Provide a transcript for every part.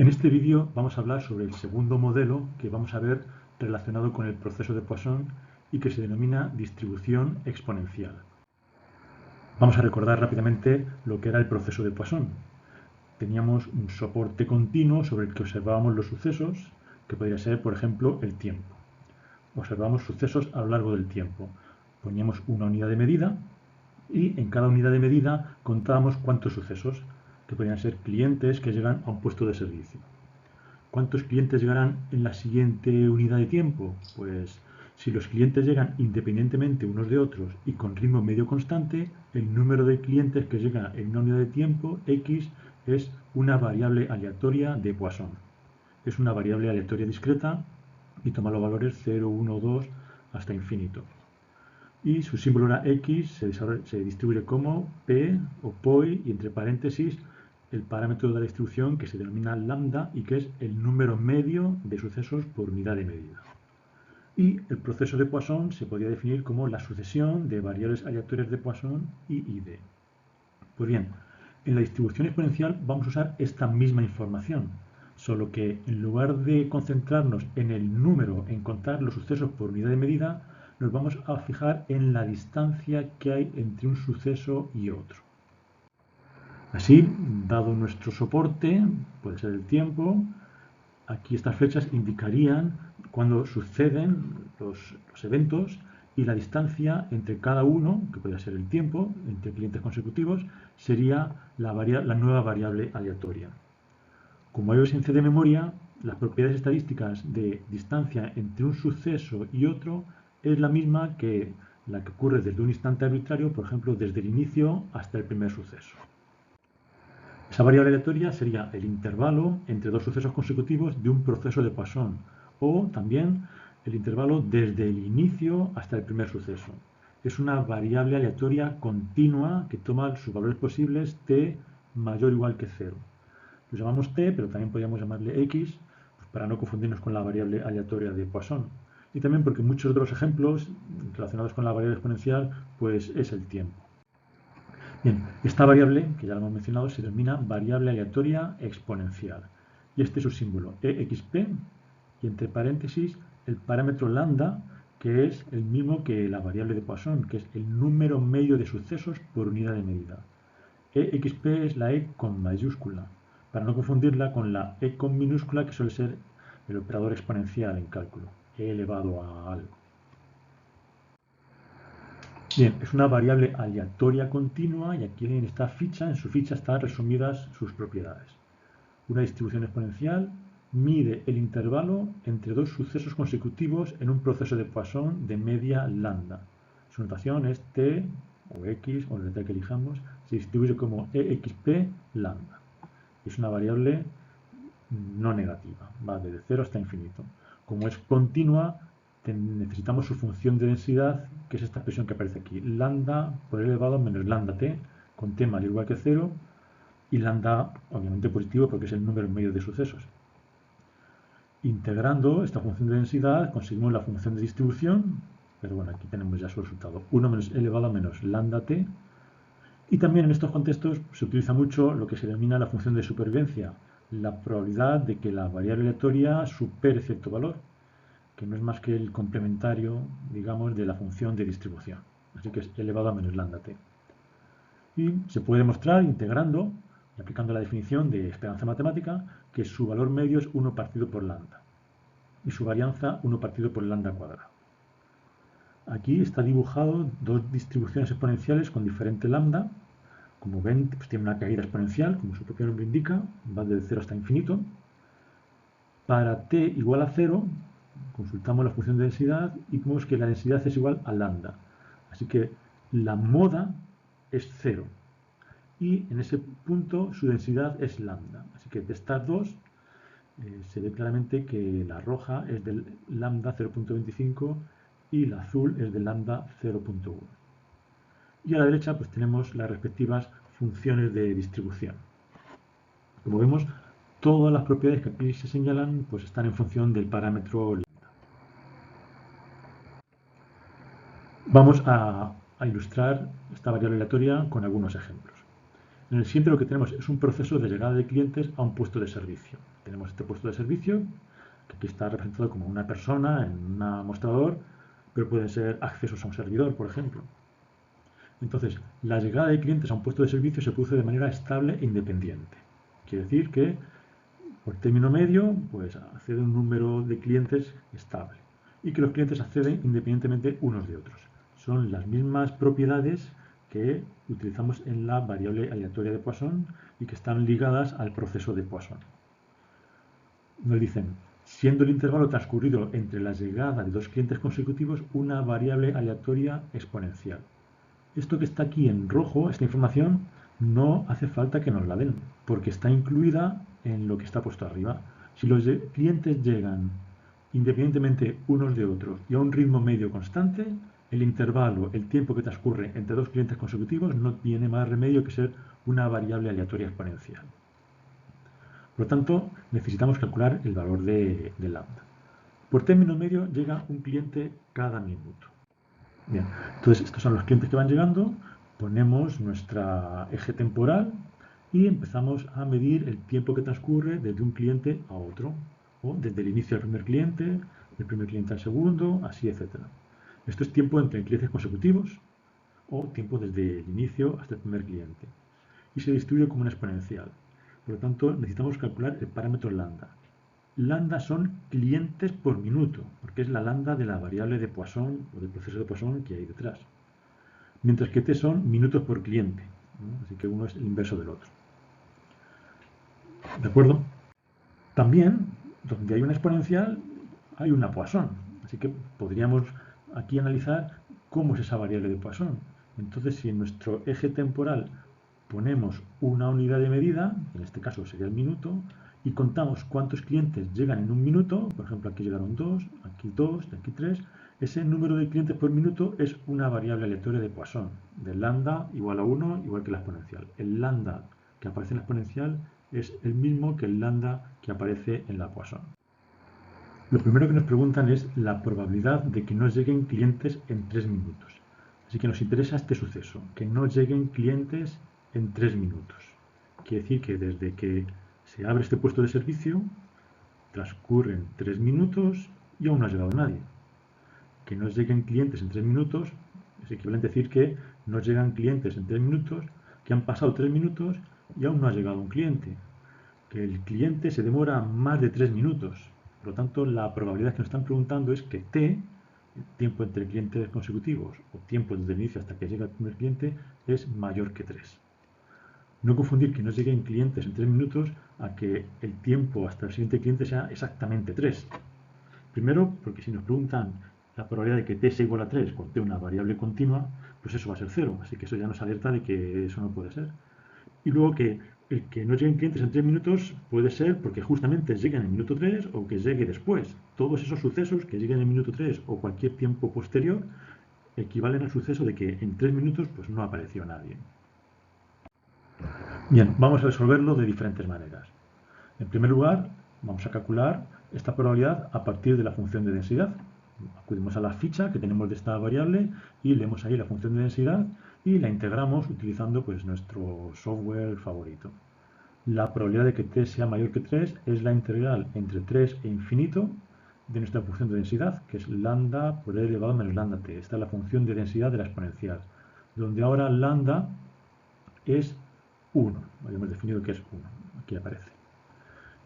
En este vídeo vamos a hablar sobre el segundo modelo que vamos a ver relacionado con el proceso de Poisson y que se denomina distribución exponencial. Vamos a recordar rápidamente lo que era el proceso de Poisson. Teníamos un soporte continuo sobre el que observábamos los sucesos, que podría ser, por ejemplo, el tiempo. Observamos sucesos a lo largo del tiempo. Poníamos una unidad de medida y en cada unidad de medida contábamos cuántos sucesos, que podrían ser clientes que llegan a un puesto de servicio. ¿Cuántos clientes llegarán en la siguiente unidad de tiempo? Pues si los clientes llegan independientemente unos de otros y con ritmo medio constante, el número de clientes que llega en una unidad de tiempo, X, es una variable aleatoria de Poisson. Es una variable aleatoria discreta y toma los valores 0, 1, 2 hasta infinito. Y su símbolo era X, se distribuye como P o POI y entre paréntesis el parámetro de la distribución que se denomina lambda y que es el número medio de sucesos por unidad de medida. Y el proceso de Poisson se podría definir como la sucesión de variables aleatorias de Poisson y ID. Pues bien, en la distribución exponencial vamos a usar esta misma información, solo que en lugar de concentrarnos en el número, en contar los sucesos por unidad de medida, nos vamos a fijar en la distancia que hay entre un suceso y otro. Así, dado nuestro soporte, puede ser el tiempo, aquí estas flechas indicarían cuando suceden los eventos y la distancia entre cada uno, que podría ser el tiempo, entre clientes consecutivos, sería la nueva variable aleatoria. Como hay ausencia de memoria, las propiedades estadísticas de distancia entre un suceso y otro es la misma que la que ocurre desde un instante arbitrario, por ejemplo, desde el inicio hasta el primer suceso. Esa variable aleatoria sería el intervalo entre dos sucesos consecutivos de un proceso de Poisson, o también el intervalo desde el inicio hasta el primer suceso. Es una variable aleatoria continua que toma sus valores posibles t mayor o igual que 0. Lo llamamos t, pero también podríamos llamarle x, pues para no confundirnos con la variable aleatoria de Poisson. Y también porque muchos de los ejemplos relacionados con la variable exponencial pues es el tiempo. Bien, esta variable, que ya lo hemos mencionado, se denomina variable aleatoria exponencial. Y este es su símbolo, exp, y entre paréntesis el parámetro lambda, que es el mismo que la variable de Poisson, que es el número medio de sucesos por unidad de medida. exp es la e con mayúscula, para no confundirla con la e con minúscula, que suele ser el operador exponencial en cálculo, e elevado a algo. Bien, es una variable aleatoria continua y aquí en esta ficha, en su ficha están resumidas sus propiedades. Una distribución exponencial mide el intervalo entre dos sucesos consecutivos en un proceso de Poisson de media lambda. Su notación es t o x, o la letra que elijamos, se distribuye como exp lambda. Es una variable no negativa, va desde 0 hasta infinito. Como es continua, necesitamos su función de densidad, que es esta expresión que aparece aquí, lambda por elevado menos lambda t, con t mayor o igual que 0, y lambda obviamente positivo porque es el número medio de sucesos. Integrando esta función de densidad conseguimos la función de distribución, pero bueno, aquí tenemos ya su resultado, 1 menos elevado menos lambda t, y también en estos contextos se utiliza mucho lo que se denomina la función de supervivencia, la probabilidad de que la variable aleatoria supere cierto valor, que no es más que el complementario, digamos, de la función de distribución. Así que es elevado a menos lambda t. Y se puede demostrar integrando y aplicando la definición de esperanza matemática que su valor medio es 1 partido por lambda y su varianza 1 partido por lambda cuadrado. Aquí está dibujado dos distribuciones exponenciales con diferente lambda. Como ven, pues tiene una caída exponencial, como su propio nombre indica, va desde 0 hasta infinito. Para t igual a 0, consultamos la función de densidad y vemos que la densidad es igual a lambda. Así que la moda es 0. Y en ese punto su densidad es lambda. Así que de estas dos se ve claramente que la roja es del lambda 0.25 y la azul es del lambda 0.1. Y a la derecha pues tenemos las respectivas funciones de distribución. Como vemos, todas las propiedades que aquí se señalan pues están en función del parámetro lambda. Vamos a ilustrar esta variable aleatoria con algunos ejemplos. En el siguiente lo que tenemos es un proceso de llegada de clientes a un puesto de servicio. tenemos este puesto de servicio, que aquí está representado como una persona en un mostrador, pero pueden ser accesos a un servidor, por ejemplo. Entonces, la llegada de clientes a un puesto de servicio se produce de manera estable e independiente. Quiere decir que, por término medio, pues accede un número de clientes estable y que los clientes acceden independientemente unos de otros. Son las mismas propiedades que utilizamos en la variable aleatoria de Poisson y que están ligadas al proceso de Poisson. Nos dicen, siendo el intervalo transcurrido entre la llegada de dos clientes consecutivos una variable aleatoria exponencial. Esto que está aquí en rojo, esta información, no hace falta que nos la den, porque está incluida en lo que está puesto arriba. Si los clientes llegan independientemente unos de otros y a un ritmo medio constante, el intervalo, el tiempo que transcurre entre dos clientes consecutivos no tiene más remedio que ser una variable aleatoria exponencial. Por lo tanto, necesitamos calcular el valor de lambda. Por término medio llega un cliente cada minuto. Bien, entonces estos son los clientes que van llegando, ponemos nuestra eje temporal y empezamos a medir el tiempo que transcurre desde un cliente a otro, o desde el inicio del primer cliente al segundo, así, etc. Esto es tiempo entre clientes consecutivos o tiempo desde el inicio hasta el primer cliente. Y se distribuye como una exponencial. Por lo tanto, necesitamos calcular el parámetro lambda. Lambda son clientes por minuto, porque es la lambda de la variable de Poisson o del proceso de Poisson que hay detrás. Mientras que t son minutos por cliente, ¿no? Así que uno es el inverso del otro. ¿De acuerdo? También, donde hay una exponencial, hay una Poisson. Así que podríamos aquí analizar cómo es esa variable de Poisson. Entonces, si en nuestro eje temporal ponemos una unidad de medida, en este caso sería el minuto, y contamos cuántos clientes llegan en un minuto, por ejemplo, aquí llegaron 2, aquí 3, ese número de clientes por minuto es una variable aleatoria de Poisson, de lambda igual a 1, igual que la exponencial. El lambda que aparece en la exponencial es el mismo que el lambda que aparece en la Poisson. Lo primero que nos preguntan es la probabilidad de que no lleguen clientes en 3 minutos. Así que nos interesa este suceso, que no lleguen clientes en 3 minutos. Quiere decir que desde que se abre este puesto de servicio, transcurren 3 minutos y aún no ha llegado nadie. Que no lleguen clientes en 3 minutos es equivalente a decir que no llegan clientes en 3 minutos, que han pasado 3 minutos y aún no ha llegado un cliente. Que el cliente se demora más de 3 minutos. Por lo tanto, la probabilidad que nos están preguntando es que t, tiempo entre clientes consecutivos o tiempo desde el inicio hasta que llega el primer cliente, es mayor que 3. No confundir que no lleguen clientes en 3 minutos a que el tiempo hasta el siguiente cliente sea exactamente 3. Primero, porque si nos preguntan la probabilidad de que t sea igual a 3 con t una variable continua, pues eso va a ser 0. Así que eso ya nos alerta de que eso no puede ser. Y luego que el que no lleguen clientes en 3 minutos puede ser porque justamente lleguen en el minuto 3 o que llegue después. Todos esos sucesos que lleguen en el minuto 3 o cualquier tiempo posterior equivalen al suceso de que en 3 minutos pues no apareció nadie. Bien, vamos a resolverlo de diferentes maneras. En primer lugar, vamos a calcular esta probabilidad a partir de la función de densidad. Acudimos a la ficha que tenemos de esta variable y leemos ahí la función de densidad y la integramos utilizando pues, nuestro software favorito. La probabilidad de que t sea mayor que 3 es la integral entre 3 e infinito de nuestra función de densidad, que es lambda por e elevado a menos lambda t. Esta es la función de densidad de la exponencial, donde ahora lambda es 1. Habíamos definido que es 1. Aquí aparece.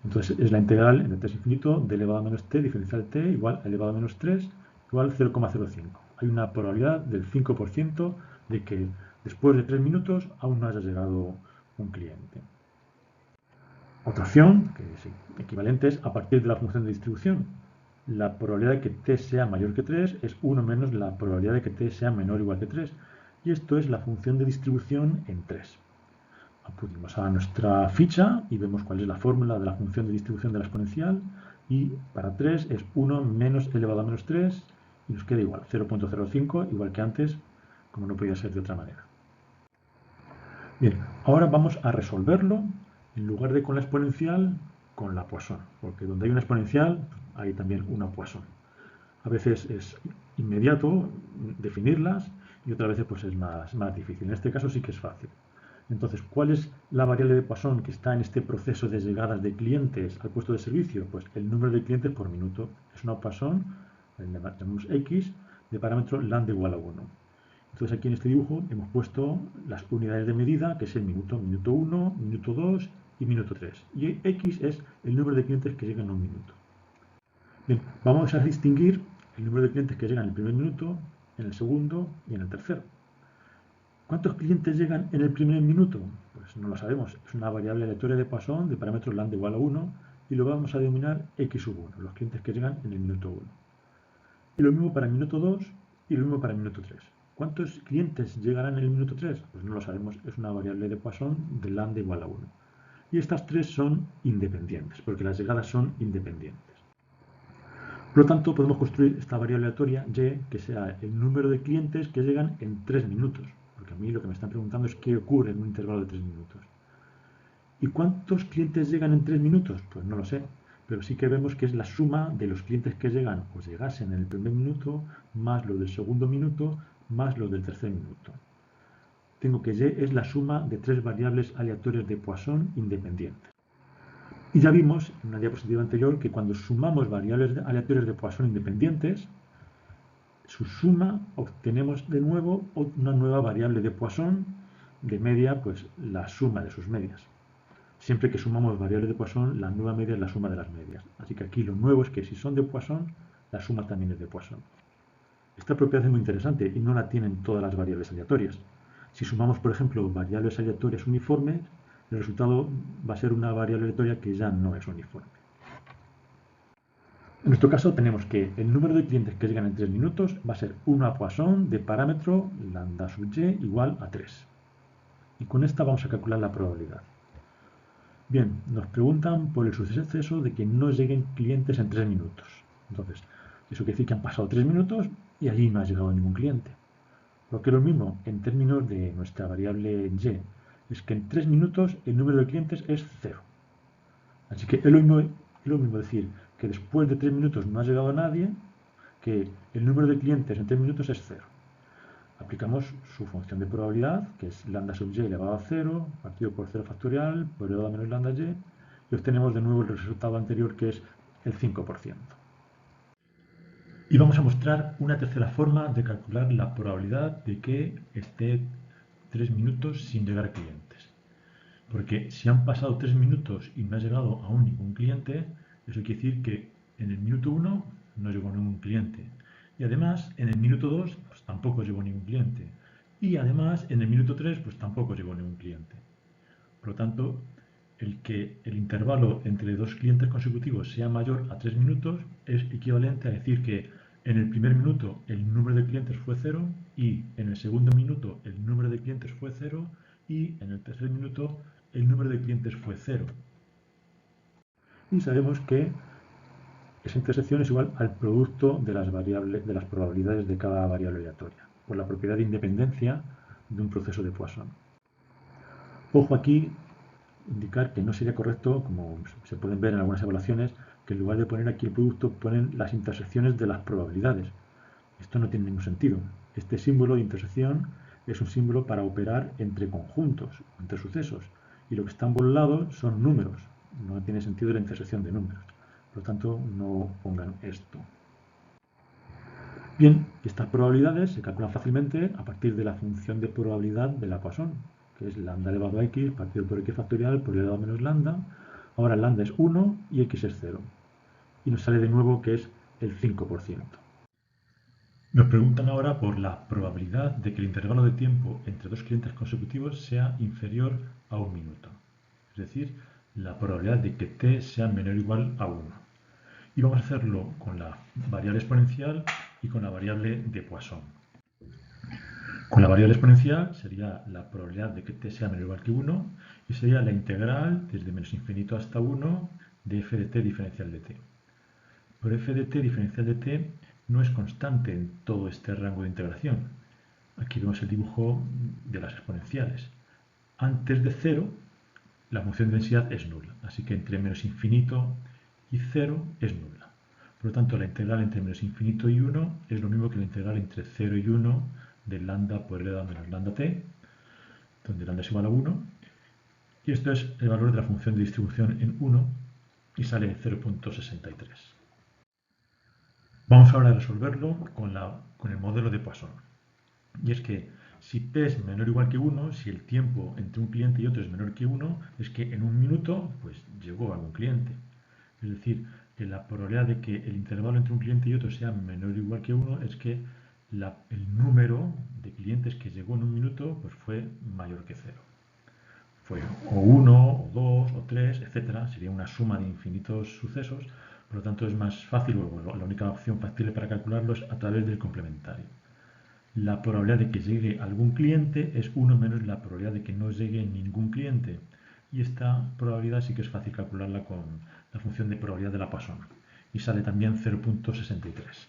Entonces es la integral entre 3 infinito de elevado a menos t, diferencial t, igual a elevado a menos 3, igual 0,05. Hay una probabilidad del 5% de que después de 3 minutos aún no haya llegado un cliente. Otra opción, que es equivalente, es a partir de la función de distribución. La probabilidad de que t sea mayor que 3 es 1 menos la probabilidad de que t sea menor o igual que 3. Y esto es la función de distribución en 3. Acudimos a nuestra ficha y vemos cuál es la fórmula de la función de distribución de la exponencial. Y para 3 es 1 menos elevado a menos 3 y nos queda igual, 0,05, igual que antes, como no podía ser de otra manera. Bien, ahora vamos a resolverlo en lugar de con la exponencial, con la Poisson, porque donde hay una exponencial hay también una Poisson. A veces es inmediato definirlas y otras veces pues es más difícil. En este caso sí que es fácil. Entonces, ¿cuál es la variable de Poisson que está en este proceso de llegadas de clientes al puesto de servicio? Pues el número de clientes por minuto. Es una Poisson, llamamos X, de parámetro lambda igual a 1. Entonces aquí en este dibujo hemos puesto las unidades de medida, que es el minuto, minuto 1, minuto 2 y minuto 3. Y X es el número de clientes que llegan a un minuto. Bien, vamos a distinguir el número de clientes que llegan en el primer minuto, en el segundo y en el tercero. ¿Cuántos clientes llegan en el primer minuto? Pues no lo sabemos. Es una variable aleatoria de Poisson de parámetro lambda igual a 1 y lo vamos a denominar x sub 1, los clientes que llegan en el minuto 1. Y lo mismo para el minuto 2 y lo mismo para el minuto 3. ¿Cuántos clientes llegarán en el minuto 3? Pues no lo sabemos. Es una variable de Poisson de lambda igual a 1. Y estas tres son independientes, porque las llegadas son independientes. Por lo tanto, podemos construir esta variable aleatoria y que sea el número de clientes que llegan en 3 minutos. Porque a mí lo que me están preguntando es qué ocurre en un intervalo de 3 minutos. ¿Y cuántos clientes llegan en 3 minutos? Pues no lo sé, pero sí que vemos que es la suma de los clientes que llegan o llegasen en el primer minuto, más los del segundo minuto, más los del tercer minuto. Tengo que y es la suma de tres variables aleatorias de Poisson independientes. Y ya vimos en una diapositiva anterior que cuando sumamos variables aleatorias de Poisson independientes, su suma obtenemos de nuevo una nueva variable de Poisson de media, pues la suma de sus medias. Siempre que sumamos variables de Poisson, la nueva media es la suma de las medias. Así que aquí lo nuevo es que si son de Poisson, la suma también es de Poisson. Esta propiedad es muy interesante y no la tienen todas las variables aleatorias. Si sumamos, por ejemplo, variables aleatorias uniformes, el resultado va a ser una variable aleatoria que ya no es uniforme. En nuestro caso tenemos que el número de clientes que llegan en 3 minutos va a ser una Poisson de parámetro lambda sub y igual a 3. Y con esta vamos a calcular la probabilidad. Bien, nos preguntan por el suceso de que no lleguen clientes en 3 minutos. Entonces, eso quiere decir que han pasado 3 minutos y allí no ha llegado ningún cliente. Lo que es lo mismo en términos de nuestra variable y, es que en 3 minutos el número de clientes es 0. Así que es lo mismo decir que después de 3 minutos no ha llegado nadie, que el número de clientes en 3 minutos es 0. Aplicamos su función de probabilidad, que es lambda sub y elevado a 0, partido por 0 factorial, por elevado a menos lambda y obtenemos de nuevo el resultado anterior, que es el 5%. Y vamos a mostrar una tercera forma de calcular la probabilidad de que esté 3 minutos sin llegar clientes. Porque si han pasado 3 minutos y no ha llegado aún ningún cliente, eso quiere decir que en el minuto 1 no llegó ningún cliente. Y además, en el minuto 2 pues, tampoco llegó ningún cliente. Y además, en el minuto 3 pues tampoco llegó ningún cliente. Por lo tanto, el que el intervalo entre dos clientes consecutivos sea mayor a 3 minutos es equivalente a decir que en el primer minuto el número de clientes fue 0 y en el segundo minuto el número de clientes fue 0 y en el tercer minuto el número de clientes fue 0. Y sabemos que esa intersección es igual al producto de las variables, de las probabilidades de cada variable aleatoria, por la propiedad de independencia de un proceso de Poisson. Ojo aquí, indicar que no sería correcto, como se pueden ver en algunas evaluaciones, que en lugar de poner aquí el producto, ponen las intersecciones de las probabilidades. Esto no tiene ningún sentido. Este símbolo de intersección es un símbolo para operar entre conjuntos, entre sucesos, y lo que están por un lado son números. No tiene sentido la intersección de números. Por lo tanto, no pongan esto. Bien, estas probabilidades se calculan fácilmente a partir de la función de probabilidad de la Poisson, que es lambda elevado a x partido por x factorial por elevado a menos lambda. Ahora lambda es 1 y x es 0. Y nos sale de nuevo que es el 5%. Nos preguntan ahora por la probabilidad de que el intervalo de tiempo entre dos clientes consecutivos sea inferior a 1 minuto. Es decir, la probabilidad de que t sea menor o igual a 1. Y vamos a hacerlo con la variable exponencial y con la variable de Poisson. Con la variable exponencial sería la probabilidad de que t sea menor o igual que 1 y sería la integral desde menos infinito hasta 1 de f de t diferencial de t. Pero f de t diferencial de t no es constante en todo este rango de integración. Aquí vemos el dibujo de las exponenciales. Antes de 0, la función de densidad es nula, así que entre menos infinito y 0 es nula. Por lo tanto, la integral entre menos infinito y 1 es lo mismo que la integral entre 0 y 1 de lambda por elevado a menos lambda t. donde lambda es igual a 1, y esto es el valor de la función de distribución en 1, y sale 0.63. Vamos ahora a resolverlo con el modelo de Poisson. Y es que si p es menor o igual que 1, si el tiempo entre un cliente y otro es menor que 1, es que en un minuto pues llegó algún cliente. Es decir, que la probabilidad de que el intervalo entre un cliente y otro sea menor o igual que 1 es que el número de clientes que llegó en un minuto pues fue mayor que 0. Fue o 1, o 2, o 3, etcétera. Sería una suma de infinitos sucesos. Por lo tanto, es más fácil, o la única opción factible para calcularlo es a través del complementario. La probabilidad de que llegue algún cliente es 1 menos la probabilidad de que no llegue ningún cliente. Y esta probabilidad sí que es fácil calcularla con la función de probabilidad de la Poisson. Y sale también 0.63.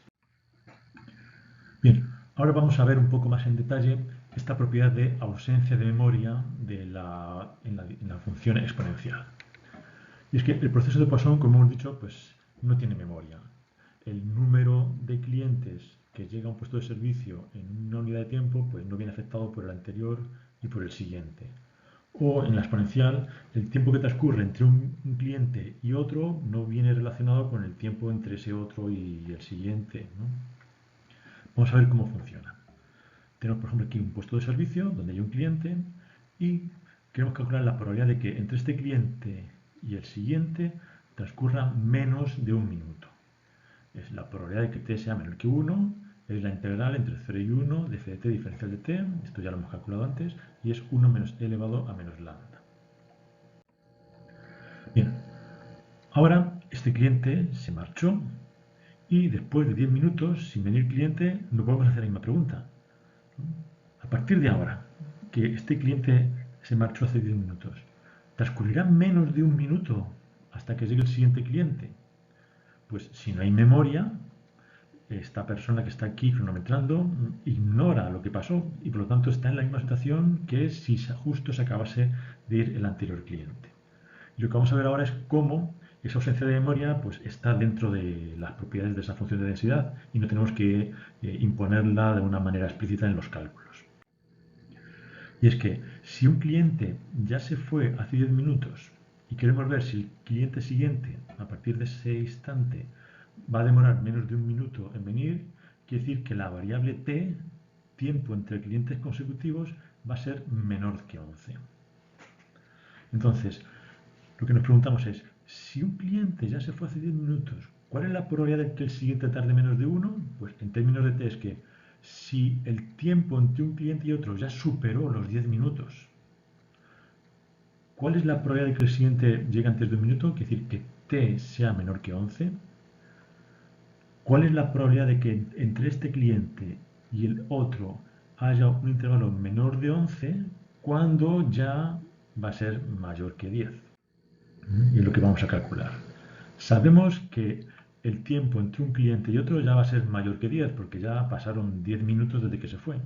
Bien, ahora vamos a ver un poco más en detalle esta propiedad de ausencia de memoria en la función exponencial. Y es que el proceso de Poisson, como hemos dicho, pues no tiene memoria. El número de clientes que llega a un puesto de servicio en una unidad de tiempo pues no viene afectado por el anterior y por el siguiente. O en la exponencial, el tiempo que transcurre entre un cliente y otro no viene relacionado con el tiempo entre ese otro y el siguiente, ¿no? Vamos a ver cómo funciona. Tenemos, por ejemplo, aquí un puesto de servicio donde hay un cliente y queremos calcular la probabilidad de que entre este cliente y el siguiente transcurra menos de un minuto. Es la probabilidad de que t sea menor que 1, es la integral entre 0 y 1 de f de t diferencial de t, esto ya lo hemos calculado antes, y es 1 menos e elevado a menos lambda. Bien, ahora este cliente se marchó y después de 10 minutos, sin venir cliente, nos volvemos a hacer la misma pregunta. A partir de ahora, que este cliente se marchó hace 10 minutos, ¿transcurrirá menos de un minuto hasta que llegue el siguiente cliente? Pues si no hay memoria, esta persona que está aquí cronometrando ignora lo que pasó y por lo tanto está en la misma situación que si justo se acabase de ir el anterior cliente. Y lo que vamos a ver ahora es cómo esa ausencia de memoria pues, está dentro de las propiedades de esa función de densidad y no tenemos que imponerla de una manera explícita en los cálculos. Y es que si un cliente ya se fue hace 10 minutos y queremos ver si el cliente siguiente, a partir de ese instante, va a demorar menos de un minuto en venir, quiere decir que la variable t, tiempo entre clientes consecutivos, va a ser menor que 11. Entonces, lo que nos preguntamos es, si un cliente ya se fue hace 10 minutos, ¿cuál es la probabilidad de que el siguiente tarde menos de 1? Pues en términos de t es que si el tiempo entre un cliente y otro ya superó los 10 minutos, ¿cuál es la probabilidad de que el siguiente llegue antes de un minuto? Quiere decir que t sea menor que 11. ¿Cuál es la probabilidad de que entre este cliente y el otro haya un intervalo menor de 11 cuando ya va a ser mayor que 10? Y es lo que vamos a calcular. Sabemos que el tiempo entre un cliente y otro ya va a ser mayor que 10 porque ya pasaron 10 minutos desde que se fue.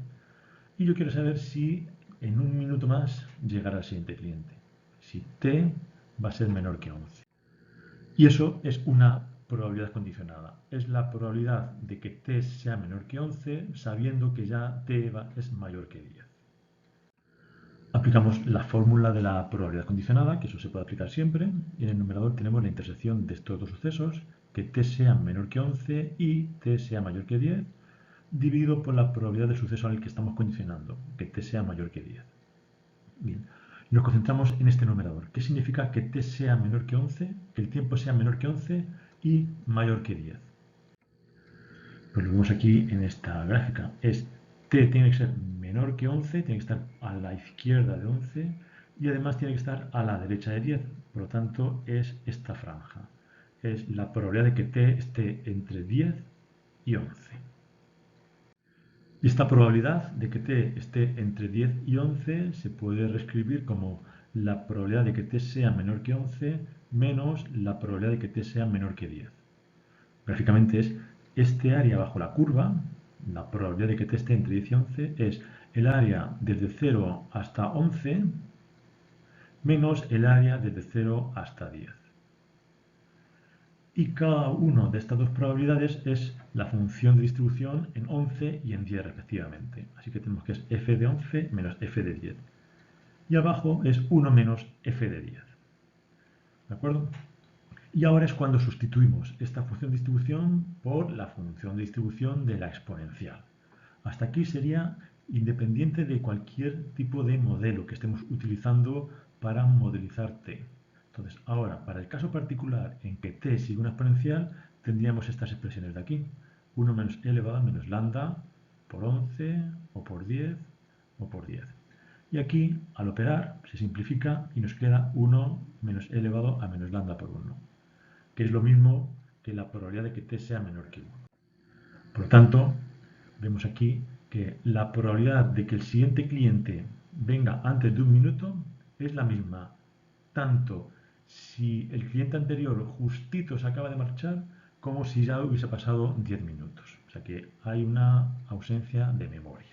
Y yo quiero saber si en un minuto más llegará el siguiente cliente. Si t va a ser menor que 11. Y eso es una probabilidad condicionada. Es la probabilidad de que t sea menor que 11 sabiendo que ya t es mayor que 10. Aplicamos la fórmula de la probabilidad condicionada, que eso se puede aplicar siempre, y en el numerador tenemos la intersección de estos dos sucesos, que t sea menor que 11 y t sea mayor que 10, dividido por la probabilidad del suceso al que estamos condicionando, que t sea mayor que 10. Bien, nos concentramos en este numerador. ¿Qué significa que t sea menor que 11, que el tiempo sea menor que 11 y mayor que 10? Pues lo vemos aquí en esta gráfica. T tiene que ser menor que 11, tiene que estar a la izquierda de 11 y además tiene que estar a la derecha de 10. Por lo tanto, es esta franja. Es la probabilidad de que t esté entre 10 y 11. Y esta probabilidad de que t esté entre 10 y 11 se puede reescribir como la probabilidad de que t sea menor que 11 menos la probabilidad de que t sea menor que 10. Gráficamente es este área bajo la curva, la probabilidad de que t esté entre 10 y 11 es el área desde 0 hasta 11 menos el área desde 0 hasta 10. Y cada una de estas dos probabilidades es la función de distribución en 11 y en 10 respectivamente. Así que tenemos que es f de 11 menos f de 10. y abajo es 1 menos f de 10. ¿De acuerdo? Y ahora es cuando sustituimos esta función de distribución por la función de distribución de la exponencial. Hasta aquí sería independiente de cualquier tipo de modelo que estemos utilizando para modelizar t. Entonces, ahora, para el caso particular en que t sigue una exponencial, tendríamos estas expresiones de aquí. 1 menos e elevado a menos lambda por 11, o por 10, o por 10. Y aquí, al operar, se simplifica y nos queda 1 menos e elevado a menos lambda por 1, que es lo mismo que la probabilidad de que t sea menor que 1. Por lo tanto, vemos aquí que la probabilidad de que el siguiente cliente venga antes de 1 minuto es la misma, tanto si el cliente anterior justito se acaba de marchar, como si ya hubiese pasado 10 minutos. O sea que hay una ausencia de memoria.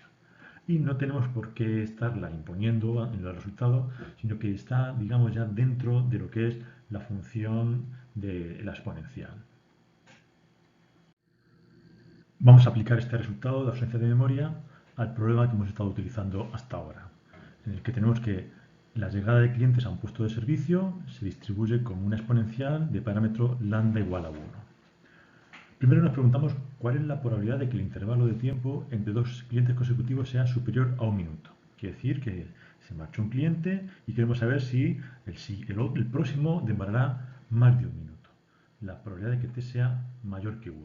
Y no tenemos por qué estarla imponiendo en el resultado, sino que está, digamos, ya dentro de lo que es la función de la exponencial. Vamos a aplicar este resultado de ausencia de memoria al problema que hemos estado utilizando hasta ahora, en el que tenemos que la llegada de clientes a un puesto de servicio se distribuye como una exponencial de parámetro lambda igual a 1. Primero nos preguntamos cuál es la probabilidad de que el intervalo de tiempo entre dos clientes consecutivos sea superior a 1 minuto. Quiere decir que se marchó un cliente y queremos saber si el próximo demorará más de 1 minuto. La probabilidad de que t sea mayor que 1.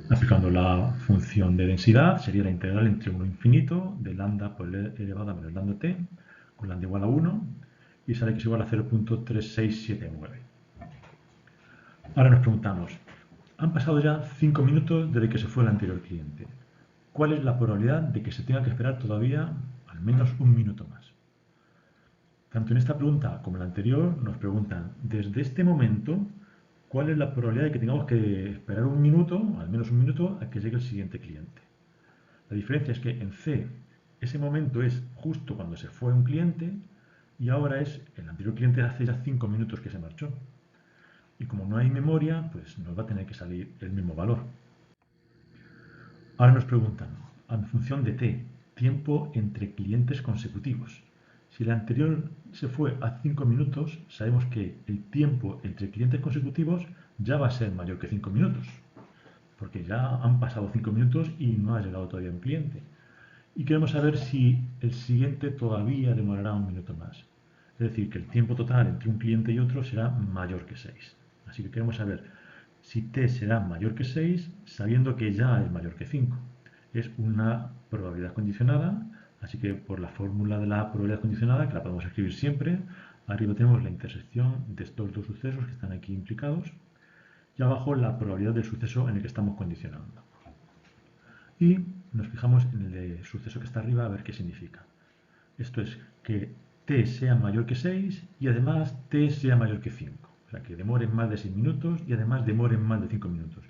Aplicando la función de densidad, sería la integral entre 1 infinito de lambda por e elevado a menos lambda t, con lambda igual a 1, y sale que es igual a 0.3679. Ahora nos preguntamos, han pasado ya 5 minutos desde que se fue el anterior cliente. ¿Cuál es la probabilidad de que se tenga que esperar todavía al menos 1 minuto más? Tanto en esta pregunta como en la anterior nos preguntan, desde este momento, ¿cuál es la probabilidad de que tengamos que esperar 1 minuto, al menos 1 minuto, a que llegue el siguiente cliente? La diferencia es que en C, ese momento es justo cuando se fue un cliente y ahora es el anterior cliente hace ya 5 minutos que se marchó. Y como no hay memoria, pues nos va a tener que salir el mismo valor. Ahora nos preguntan, en función de t, tiempo entre clientes consecutivos. Si el anterior se fue a 5 minutos, sabemos que el tiempo entre clientes consecutivos ya va a ser mayor que 5 minutos, porque ya han pasado 5 minutos y no ha llegado todavía un cliente. Y queremos saber si el siguiente todavía demorará 1 minuto más. Es decir, que el tiempo total entre un cliente y otro será mayor que 6. Así que queremos saber si t será mayor que 6, sabiendo que ya es mayor que 5. Es una probabilidad condicionada, así que por la fórmula de la probabilidad condicionada, que la podemos escribir siempre, arriba tenemos la intersección de estos dos sucesos que están aquí implicados, y abajo la probabilidad del suceso en el que estamos condicionando. Y nos fijamos en el de suceso que está arriba a ver qué significa. Esto es que t sea mayor que 6 y además t sea mayor que 5. O sea, que demoren más de 6 minutos y además demoren más de 5 minutos.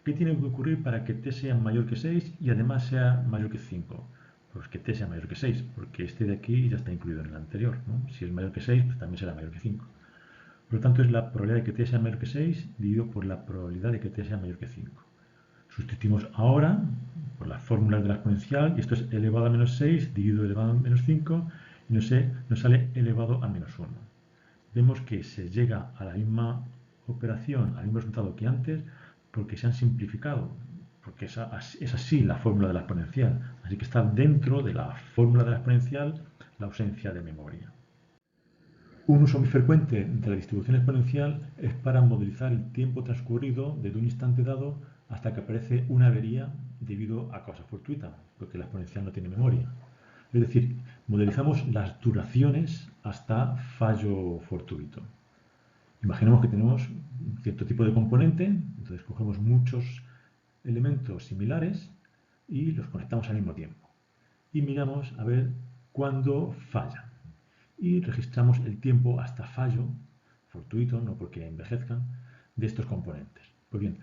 ¿Qué tiene que ocurrir para que t sea mayor que 6 y además sea mayor que 5? Pues que t sea mayor que 6, porque este de aquí ya está incluido en el anterior, ¿no? Si es mayor que 6, pues también será mayor que 5. Por lo tanto, es la probabilidad de que t sea mayor que 6 dividido por la probabilidad de que t sea mayor que 5. Sustituimos ahora por las fórmulas de la exponencial, y esto es elevado a menos 6 dividido elevado a menos 5, y nos sale elevado a menos 1. Vemos que se llega a la misma operación, al mismo resultado que antes, porque se han simplificado, porque es así la fórmula de la exponencial. Así que está dentro de la fórmula de la exponencial la ausencia de memoria. Un uso muy frecuente de la distribución exponencial es para modelizar el tiempo transcurrido desde un instante dado hasta que aparece una avería debido a causa fortuita, porque la exponencial no tiene memoria. Es decir, modelizamos las duraciones hasta fallo fortuito. Imaginemos que tenemos un cierto tipo de componente, entonces cogemos muchos elementos similares y los conectamos al mismo tiempo. Y miramos a ver cuándo fallan. Y registramos el tiempo hasta fallo, fortuito, no porque envejezcan, de estos componentes. Pues bien,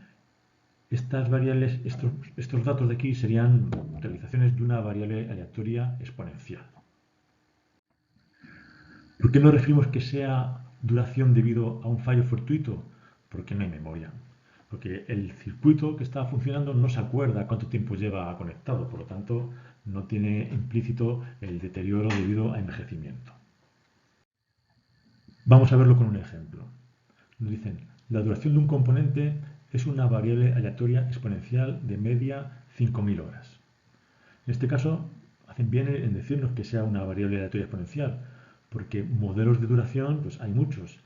estas variables, estos datos de aquí serían realizaciones de una variable aleatoria exponencial. ¿Por qué no referimos que sea duración debido a un fallo fortuito? Porque no hay memoria. porque el circuito que está funcionando no se acuerda cuánto tiempo lleva conectado, por lo tanto no tiene implícito el deterioro debido a envejecimiento. Vamos a verlo con un ejemplo. Nos dicen, la duración de un componente es una variable aleatoria exponencial de media 5000 horas. En este caso, hacen bien en decirnos que sea una variable aleatoria exponencial, porque modelos de duración pues hay muchos.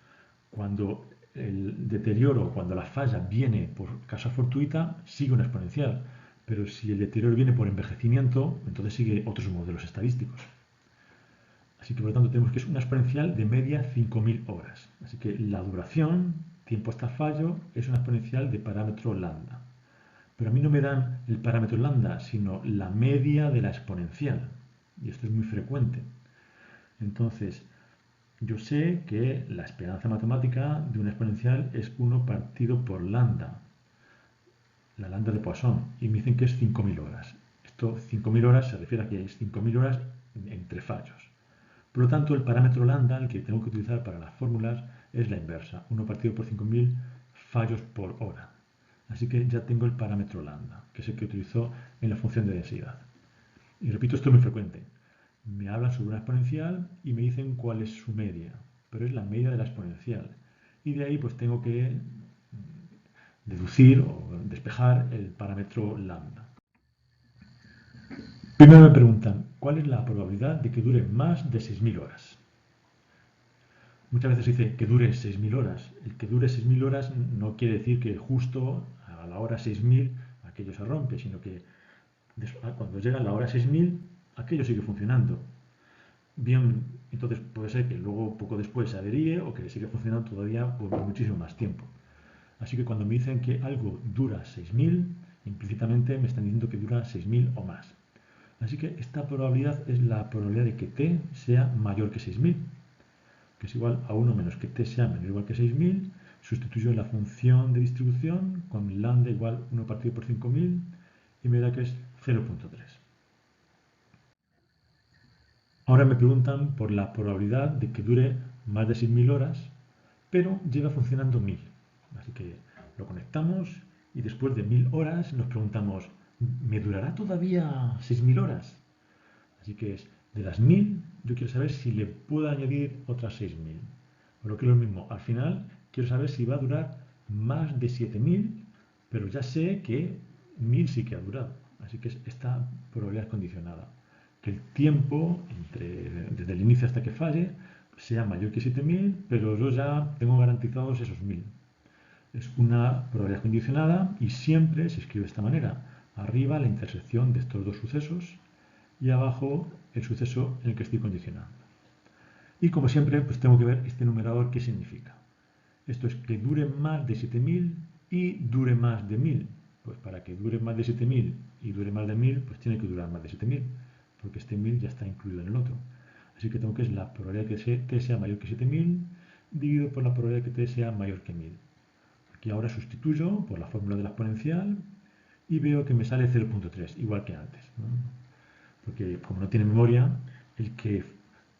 Cuando el deterioro, cuando la falla viene por causa fortuita, sigue una exponencial. Pero si el deterioro viene por envejecimiento, entonces sigue otros modelos estadísticos. Así que por lo tanto tenemos que es una exponencial de media 5000 horas. Así que la duración, tiempo hasta fallo, es una exponencial de parámetro lambda. Pero a mí no me dan el parámetro lambda, sino la media de la exponencial. Y esto es muy frecuente. Entonces, yo sé que la esperanza matemática de una exponencial es 1 partido por lambda, la lambda de Poisson, y me dicen que es 5000 horas. Esto, 5000 horas, se refiere a que es 5000 horas entre fallos. Por lo tanto, el parámetro lambda, el que tengo que utilizar para las fórmulas, es la inversa, 1 partido por 5000 fallos por hora. Así que ya tengo el parámetro lambda, que es el que utilizo en la función de densidad. Y repito, esto es muy frecuente. Me hablan sobre una exponencial y me dicen cuál es su media, pero es la media de la exponencial. Y de ahí pues tengo que deducir o despejar el parámetro lambda. Primero me preguntan, ¿cuál es la probabilidad de que dure más de 6000 horas? Muchas veces dice que dure 6000 horas. El que dure 6000 horas no quiere decir que justo a la hora 6000 aquello se rompe, sino que cuando llega la hora 6000 aquello sigue funcionando. Bien, entonces puede ser que luego poco después se averíe o que siga funcionando todavía por muchísimo más tiempo. Así que cuando me dicen que algo dura 6000, implícitamente me están diciendo que dura 6000 o más. Así que esta probabilidad es la probabilidad de que t sea mayor que 6000, que es igual a 1 menos que t sea menor o igual que 6000. Sustituyo la función de distribución con lambda igual 1 partido por 5000 y me da que es 0.3. Ahora me preguntan por la probabilidad de que dure más de 6000 horas, pero lleva funcionando 1000. Así que lo conectamos y después de 1000 horas nos preguntamos, ¿me durará todavía 6000 horas? Así que es de las 1000, yo quiero saber si le puedo añadir otras 6000. Por lo que es lo mismo, al final quiero saber si va a durar más de 7000, pero ya sé que 1000 sí que ha durado. Así que esta probabilidad es condicionada. Que el tiempo desde el inicio hasta que falle sea mayor que 7000, pero yo ya tengo garantizados esos 1000. Es una probabilidad condicionada y siempre se escribe de esta manera. Arriba la intersección de estos dos sucesos y abajo el suceso en el que estoy condicionando. Y como siempre, pues tengo que ver este numerador qué significa. Esto es que dure más de 7000 y dure más de 1000. Pues para que dure más de 7000 y dure más de 1000, pues tiene que durar más de 7000, porque este 1000 ya está incluido en el otro. Así que tengo que es la probabilidad de que t sea mayor que 7000 dividido por la probabilidad de que t sea mayor que 1000. Aquí ahora sustituyo por la fórmula de la exponencial y veo que me sale 0.3, igual que antes, ¿no? Porque como no tiene memoria, el que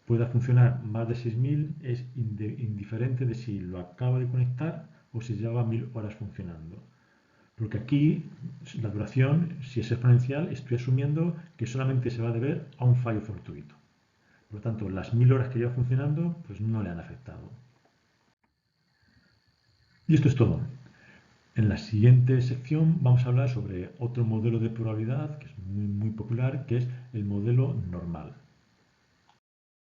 pueda funcionar más de 6000 es indiferente de si lo acabo de conectar o si lleva 1000 horas funcionando. Porque aquí la duración, si es exponencial, estoy asumiendo que solamente se va a deber a un fallo fortuito. Por lo tanto, las 1000 horas que lleva funcionando pues no le han afectado. Y esto es todo. En la siguiente sección vamos a hablar sobre otro modelo de probabilidad que es muy popular, que es el modelo normal.